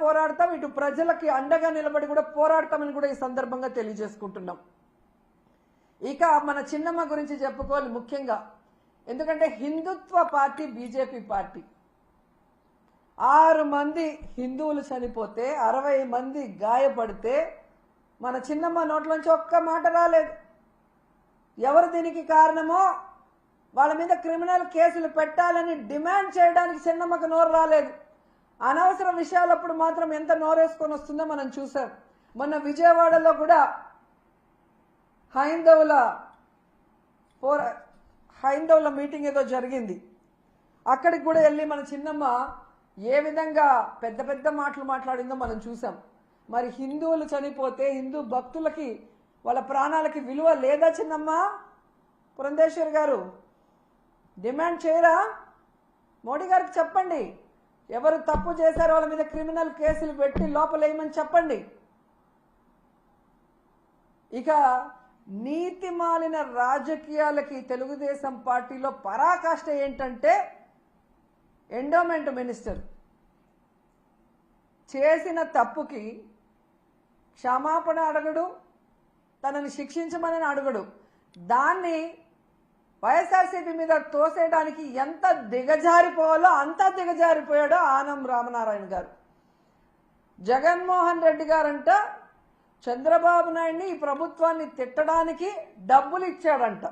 పోరాడతాం, ఇటు ప్రజలకి అండగా నిలబడి కూడా పోరాడతామని కూడా ఈ సందర్భంగా తెలియజేసుకుంటున్నాం. ఇక మన చిన్నమ్మ గురించి చెప్పుకోవాలి ముఖ్యంగా, ఎందుకంటే హిందుత్వ పార్టీ బీజేపీ పార్టీ. 6 మంది హిందువులు చనిపోతే 60 మంది గాయపడితే మన చిన్నమ్మ నోట్లోంచి ఒక్క మాట రాలేదు. ఎవరు దీనికి కారణమో వాళ్ళ మీద క్రిమినల్ కేసులు పెట్టాలని డిమాండ్ చేయడానికి చిన్నమ్మకు నోరు రాలేదు. అనవసర విషయాలప్పుడు మాత్రం ఎంత నోరేసుకొని వస్తుందో మనం చూసాం. మొన్న విజయవాడలో కూడా హైందవుల మీటింగ్ ఏదో జరిగింది. అక్కడికి కూడా వెళ్ళి మన చిన్నమ్మ ఏ విధంగా పెద్ద పెద్ద మాటలు మాట్లాడిందో మనం చూసాం. మరి హిందువులు చనిపోతే హిందూ భక్తులకి వాళ్ళ ప్రాణాలకి విలువ లేదా చిన్నమ్మ? పురంధేశ్వరి గారు డిమాండ్ చేయరా? మోడీ గారికి చెప్పండి, ఎవరు తప్పు చేశారో వాళ్ళ మీద క్రిమినల్ కేసులు పెట్టి లోపలేయమని చెప్పండి. ఇక నీతి మాలిన రాజకీయాలకి తెలుగుదేశం పార్టీలో పరాకాష్ట ఏంటంటే, ఎండోమెంట్ మినిస్టర్ చేసిన తప్పుకి క్షమాపణ అడగడు, తనని శిక్షించమని అడగడు. దాన్ని వైఎస్ఆర్సీపీ మీద తోసేయడానికి ఎంత దిగజారిపోవాలో అంత దిగజారిపోయాడో ఆనం రామనారాయణ గారు. జగన్మోహన్ రెడ్డి గారంట చంద్రబాబు నాయుడిని, ఈ ప్రభుత్వాన్ని తిట్టడానికి డబ్బులు ఇచ్చాడంట.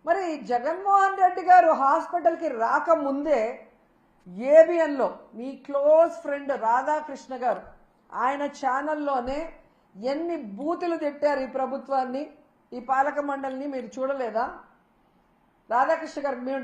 మరి జగన్మోహన్ రెడ్డి గారు హాస్పిటల్కి రాకముందే ఏబిఎన్లో మీ క్లోజ్ ఫ్రెండ్ రాధాకృష్ణ గారు ఆయన ఛానల్లోనే ఎన్ని బూతులు తిట్టారు ఈ ప్రభుత్వాన్ని, ఈ పాలక మండలిని మీరు చూడలేదా? రాధాకృష్ణ గారికి మేము